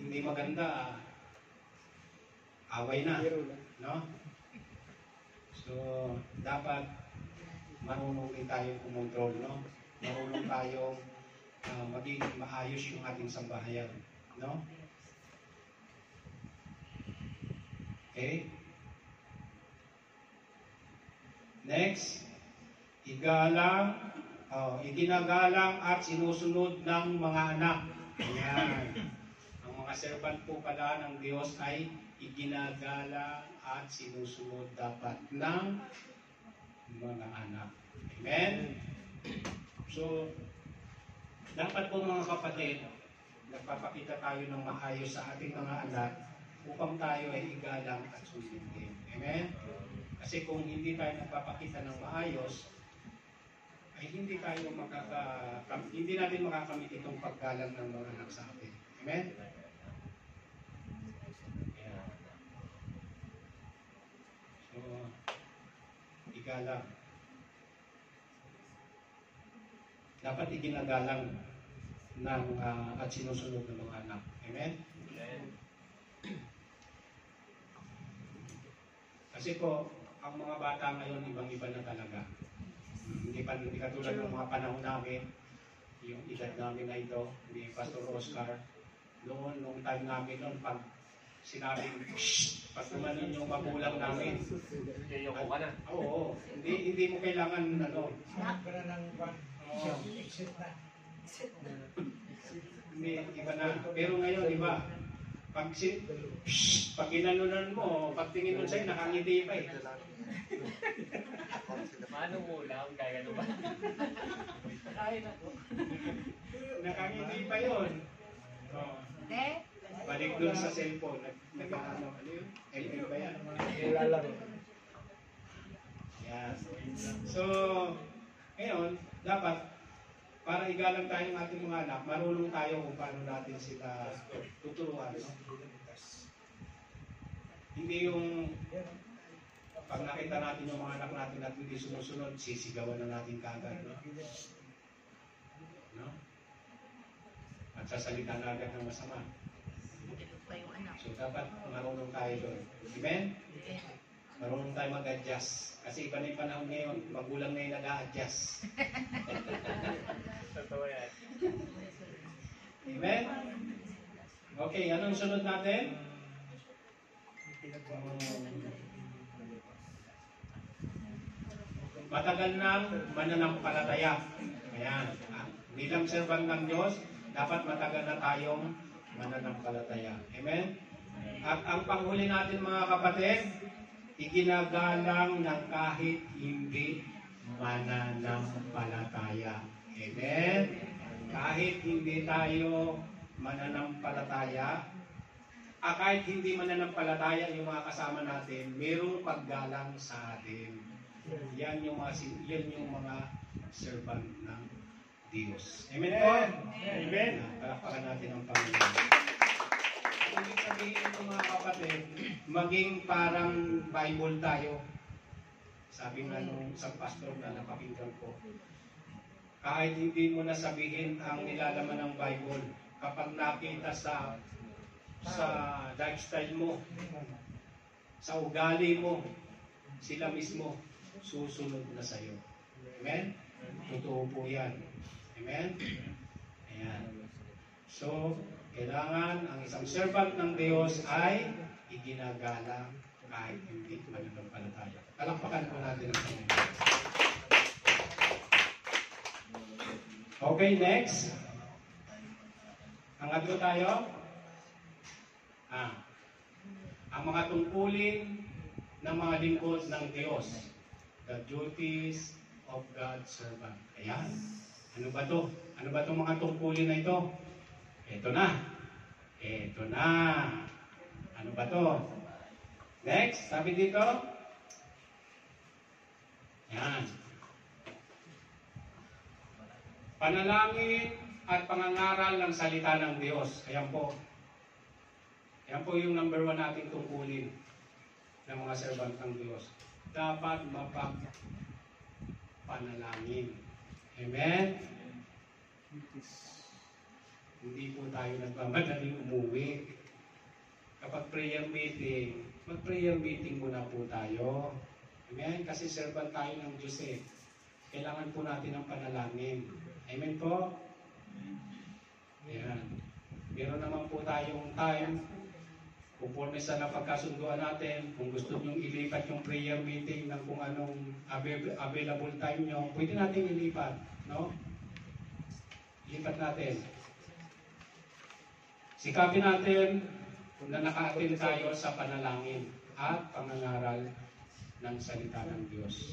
hindi maganda, away na, no? So, dapat marunong din tayong kumontrol, no? Marunong tayong maging maayos yung ating sambahayan, no? Okay? Next, iginagalang at sinusunod ng mga anak. Ayan. Ang mga servant po pala ng Diyos ay iginagalang at sinusunod dapat ng mga anak. Amen? So, dapat po mga kapatid, nagpapakita tayo ng maayos sa ating mga anak upang tayo ay igalang at sundin. Amen? Kasi kung hindi tayo nagpapakita ng maayos, ay hindi natin makakamit itong paggalang ng mga anak sa atin. Amen? Yeah. So, igalang. Dapat iginagalang at sinusunod ng mga anak. Amen? Kasi po, ang mga bata ngayon, ibang-iba na talaga. Hindi katulad ng mga panahon namin, yung edad namin na ito, ni Pastor Oscar. Nung time namin noon, pag sinabing, pag tumanin yung magulang namin. Yoko ka na. Oo, hindi mo kailangan, hindi, iba na. Pero ngayon, iba. Pag ginanunan mo, pagtingin mo sa'yo, nakangiti pa eh. Paano mo lang? Kaya ano ba? Nakangiti pa yun. Balik doon sa cellphone. Ano yun? LM ba yan? Yan. So, ngayon, dapat, para igalang tayo ng ating mga anak, marunong tayo kung paano natin sila tuturuan. No? Hindi yung pag nakita natin yung mga anak natin at hindi sumusunod, sisigawan na natin kagad. No? At sasalita na agad ng masama. So dapat marunong tayo doon. Amen? Marunong tayo mag-adjust. Kasi iba na yung panahon ngayon, magulang na yung nag-a-adjust. Totoo yan. Amen? Okay, anong sunod natin? Matagal nang mananampalataya. Ayan. Bilang servant ng Diyos, dapat matagal na tayong mananampalataya. Amen? At ang panghuli natin mga kapatid, iginagalang ng kahit hindi mananampalataya. Amen? Kahit hindi tayo mananampalataya, kahit hindi mananampalataya yung mga kasama natin, mayroong paggalang sa atin. Yan yung mga servant ng Diyos. Amen po? Amen? Palakpakan natin ang Panginoon. Ibig sabihin ito mga kapatid, maging parang Bible tayo. Sabi nga nung isang pastor na napakinggan ko, kahit hindi mo na sabihin ang nilalaman ng Bible, kapag nakita sa lifestyle mo, sa ugali mo, sila mismo susunod na sa iyo. Amen? Totoo po yan. Amen? Ayan. So, kailangan ang isang servant ng Diyos ay iginagalang kahit hindi mananampalataya. Palakpakan po natin ang Panginoon. Okay, next. Angatlo tayo. Ang mga tungkulin ng mga lingkod ng Diyos. The duties of God's servant. Ayan. Ano ba to? Ano ba itong mga tungkulin na ito? Ito na. Ito na. Ano ba to? Next, sabi dito. Yan. Panalangin at pangangaral ng salita ng Diyos. Ayan po. Ayan po yung number 1 nating tungkulin ng mga servant ng Diyos. Dapat mapagpanalangin. Amen? Hindi po tayo nagmamadaling umuwi. Kapag prayer meeting, mag-prayer meeting muna po tayo. Amen? Kasi servant tayo ng Diyos eh. Kailangan po natin ng panalangin. Amen po? Ayan. Meron naman po tayong time. Conforme sa napagkasunduan natin, kung gusto nyong ilipat yung prayer meeting ng kung anong available time nyo, pwede natin ilipat. No? Ilipat natin. Sikapin natin na naka-attend tayo sa panalangin at pangangaral ng salita ng Diyos.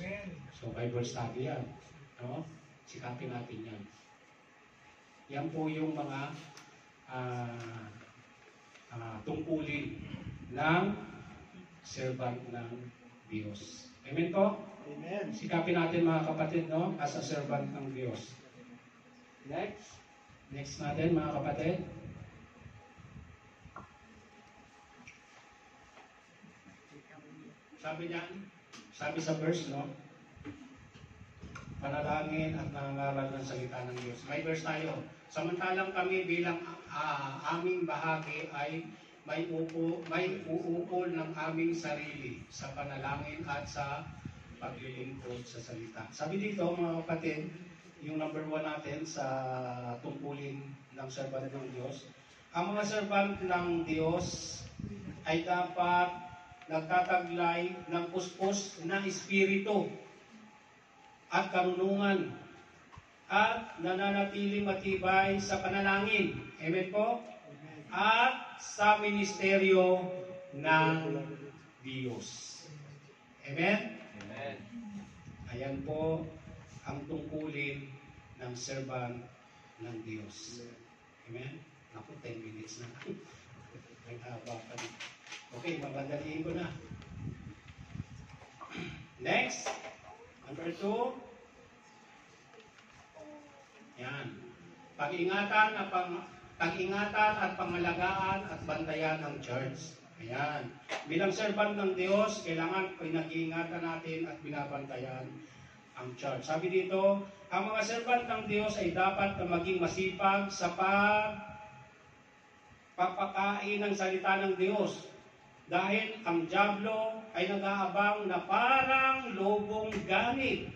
So, Bible study yan. No? Sikapin natin yan. Yan po yung mga tungkulin ng servant ng Diyos. Amen po? Amen. Sikapin natin mga kapatid, no? As a servant ng Diyos. Next. Next natin mga kapatid. Sabi niya, sabi sa verse, no? Panalangin at nangangaral ng salita ng Diyos. May verse tayo. Samantalang kami bilang aming bahagi ay may uukol ng aming sarili sa panalangin at sa paglilingkod sa salita. Sabi dito mga kapatid, yung number 1 natin sa tungkulin ng servant ng Diyos. Ang mga servant ng Diyos ay dapat nagtataglay ng puspos na espiritu at karunungan at nananatili matibay sa panalangin. Amen po? At sa ministeryo ng Diyos. Amen? Amen. Ayan po ang tungkulin ng servant ng Diyos. Amen? Naku, 10 minutes na. Naghaba pa rin. Okay, mabandaliin ko na. Next, number 2. Yan. Pag-ingatan at pangalagaan at bantayan ng church. Ayan. Bilang servant ng Diyos, kailangan pinag-iingatan natin at binabantayan ang church. Sabi dito, ang mga servant ng Diyos ay dapat na maging masipag sa pagpakain ng salita ng Diyos. Dahil ang dyablo ay nag-aabang na parang lobong ganit.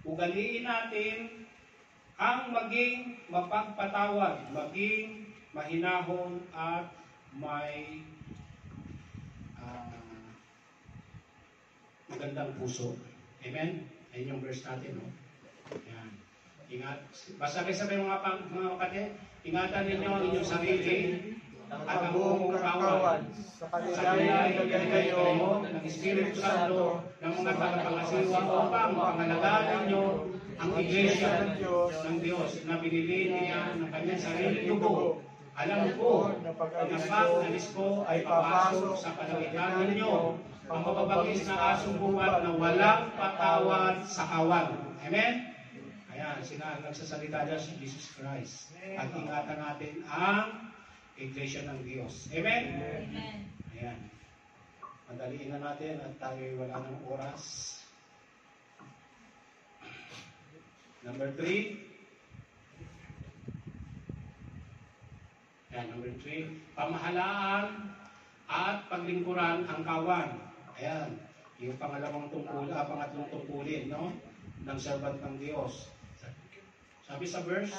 Ugaliin natin ang maging mapagpatawad, maging mahinahon at may magandang puso. Amen? Ayun yung verse natin, no? Yan. Ingat. Basta sabay mga kapatid, ingatan ninyo ang inyong sarili at ang buong katawan sa sa kanilang kanila'y kayo ng Espiritu Santo ng mga tagapangasiwa upang pangalagaan ninyo ang iglesia ng Diyos na binili niya ng kanyang sariling dugo. Alam ko na pag-alis ko ay papasok sa palagitan ninyo ang mababangis na asong buwan na walang patawad sa kawan. Amen? Ayan, nagsasalita dyan si Jesus Christ. At ingatan natin ang iglesia ng Diyos. Amen? Amen. Ayan. Madaliin na natin at tayo wala ng oras. Number 3. Ayan, number 3. Pamahalaan at paglingkuran ang kawan. Ayan. Yung pangalawang pangatlong tungkulin, no? Ng servant ng Diyos. Sabi sa verse,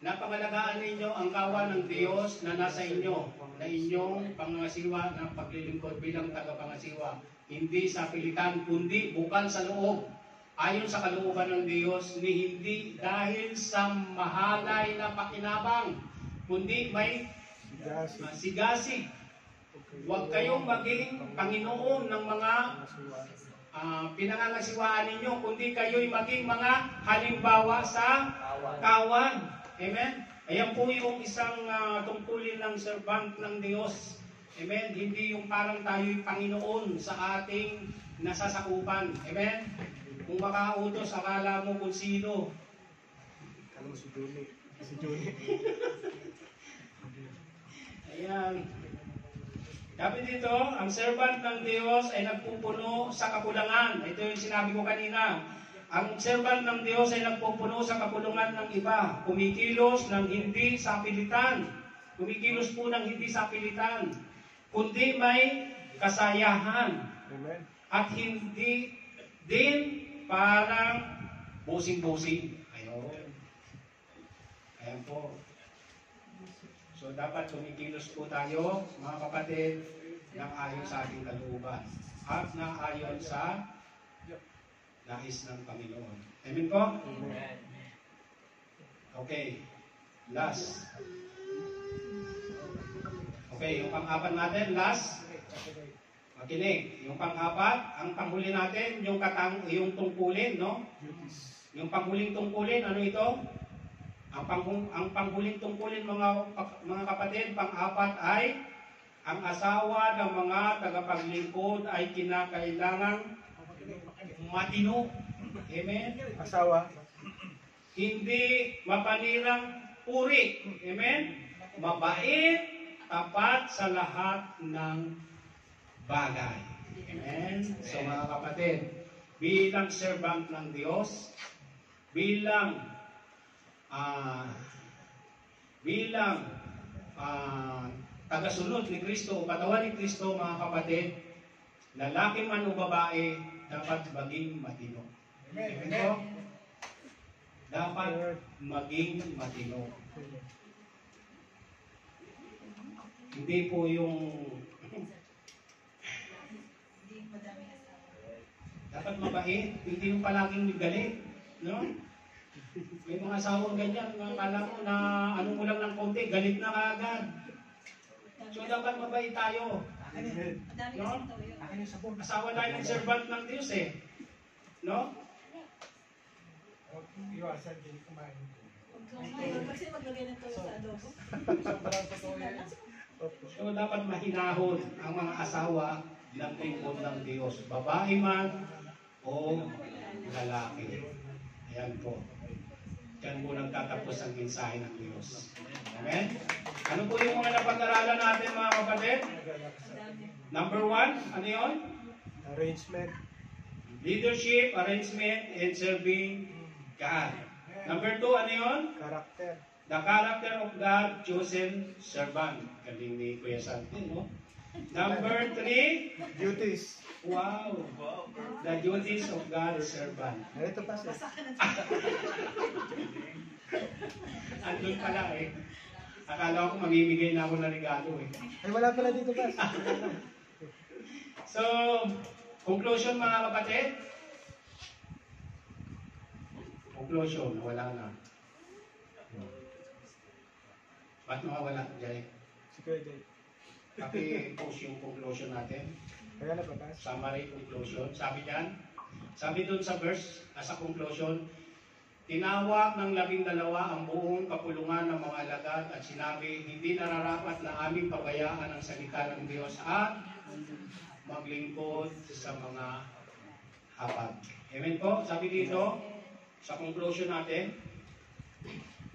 napangalagaan ninyo ang kawan ng Diyos na nasa inyo, na inyong pangangasiwa ng paglilingkod bilang tagapangasiwa, hindi sa pilitan, kundi bukal sa loob, ayon sa kalooban ng Diyos, ni hindi dahil sa mahalay na pakinabang, kundi may sigasig. Huwag kayong maging Panginoon ng mga pinangangasiwaan ninyo, kundi kayo'y maging mga halimbawa sa kawan. Amen? Ayan po yung isang tungkulin ng servant ng Diyos. Amen? Hindi yung parang tayo'y Panginoon sa ating nasasakupan. Amen? Kung makautos, akala mo kung sino. Kala mo si Juni. Si Juni. Ayan. Sabi dito, ang servant ng Diyos ay nagpupuno sa kakulangan. Ito yung sinabi ko kanina. Ang servant ng Diyos ay nagpupuno sa kakulangan ng iba. Kumikilos ng hindi sa pilitan. Kumikilos po ng hindi sa pilitan. Kundi may kasayahan. Amen. At hindi din parang busing-busing. Ayun. Ayan po. So dapat kumikilos po tayo, mga kapatid, ng ayon sa ating kalooban at na ayon sa nais ng Panginoon. Amen po? Amen. Okay. Last. Okay, yung pang-apat natin, last. Makinig. Yung pang-apat, ang panghuli natin, yung tungkulin, no? Yung panghuling tungkulin, ano ito? Ang panghuling tungkulin mga kapatid, pang-apat ay ang asawa ng mga tagapaglingkod ay kinakailangang matino. Amen? Asawa. Hindi mapanirang puri. Amen? Mabait, tapat sa lahat ng bagay. Amen? So mga kapatid, bilang servant ng Diyos, bilang tagasunod ni Kristo o katawan ni Kristo, mga kapatid, lalaki man o babae, dapat maging matino. Amen po? Dapat maging matino. Hindi po yung dapat mabait, hindi yung palaging galit, no? May mga asawang ganyan, akala mo na ano mo lang ng konti, galit na kaagad. So dapat mabait tayo. No? Asawa tayo ng servant ng Diyos eh. No? Iwasan din kumain. Kasi maglagay na ito sa adobo. So dapat mahinahon ang mga asawa ng lingkod ng Diyos. Babae man o lalaki. Ayan po. Diyan po nagtatapos ang mensahe ng Diyos. Amen? Ano po yung mga napag-aralan natin, mga kapatid? Number 1, ano yun? Arrangement. Leadership, arrangement, and serving God. Number 2, ano yun? Character. The character of God, chosen servant. Galing ni Kuya Santin, no? Number 3, Duties. wow, the duties of God's servant. Ito pa siya. Andun pala eh. Akala ko mamimigay na ako ng regalo eh. Ay, wala pala dito pa. So, conclusion mga kapatid. Conclusion, wala na. Ba't nawawala, Jay? Si Kuya Jay. Paki-post yung conclusion natin. Kaya napapas. Summary conclusion. Sabi dyan, sabi dun sa verse, sa conclusion, tinawag ng 12 ang buong kapulungan ng mga alagad at sinabi, hindi nararapat na aming pabayaan ang salita ng Diyos at maglingkod sa mga hapag. Amen po? Sabi dito, sa conclusion natin,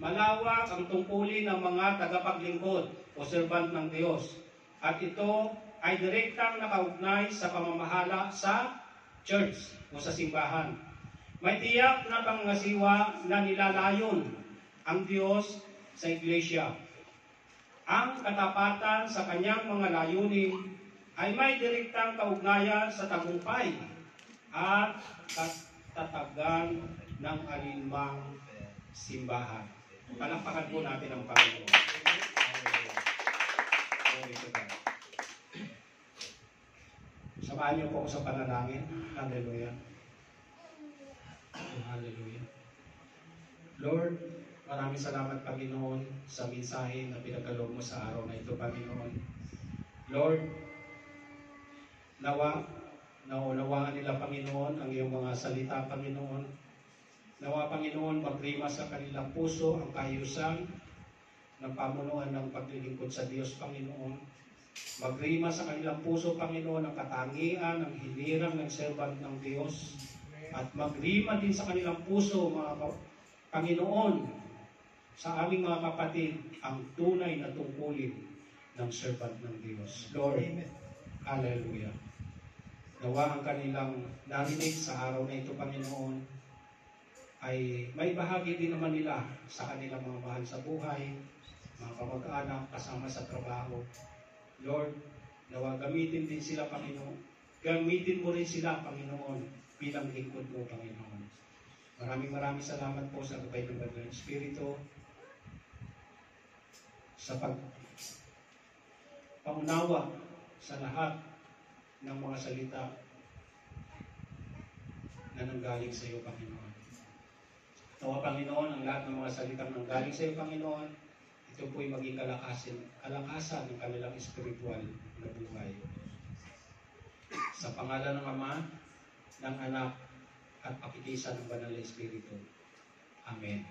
malawak ang tungkulin ng mga tagapaglingkod o servant ng Diyos. At ito ay direktang nakaugnay sa pamamahala sa church o sa simbahan. May tiyak na pangasiwa na nilalayon ang Diyos sa iglesia. Ang katapatan sa kanyang mga layunin ay may direktang kaugnayan sa tagumpay at katatagan ng alinmang simbahan. Palakpakan po natin ang Panginoon. Samahan niyo po ako sa panalangin. Hallelujah. Hallelujah. Lord, maraming salamat Panginoon sa mensahe na pinagkaloob mo sa araw na ito, Panginoon. Lord, naunawaan nila, Panginoon, ang iyong mga salita, Panginoon. Nawa, Panginoon, magrima sa kanilang puso ang kaayusan ng pamunuan ng paglilingkod sa Diyos, Panginoon. Magrima sa kanilang puso, Panginoon, ang katangian, ang hinirang ng servant ng Diyos. At magrima din sa kanilang puso, Panginoon, sa aming mga kapatid, ang tunay na tungkulin ng servant ng Diyos. Lord, hallelujah. Nawa ang kanilang narinig sa araw na ito, Panginoon, ay may bahagi din naman nila sa kanilang mga mahal sa buhay, mga kamag-anak, kasama sa trabaho. Lord, nawa gamitin din sila, Panginoon. Gamitin mo rin sila, Panginoon, bilang lingkod mo, Panginoon. Maraming salamat po sa gabay ng Banal na Espiritu sa paunawa sa lahat ng mga salita na nanggaling sa iyo, Panginoon. Nawa, Panginoon, ang lahat ng mga salita na nanggaling sa iyo, Panginoon, ito po'y maging kalakasan ng kanilang espiritual na buhay. Sa pangalan ng Ama, ng Anak, at pakikisa ng Banal na Espiritu. Amen.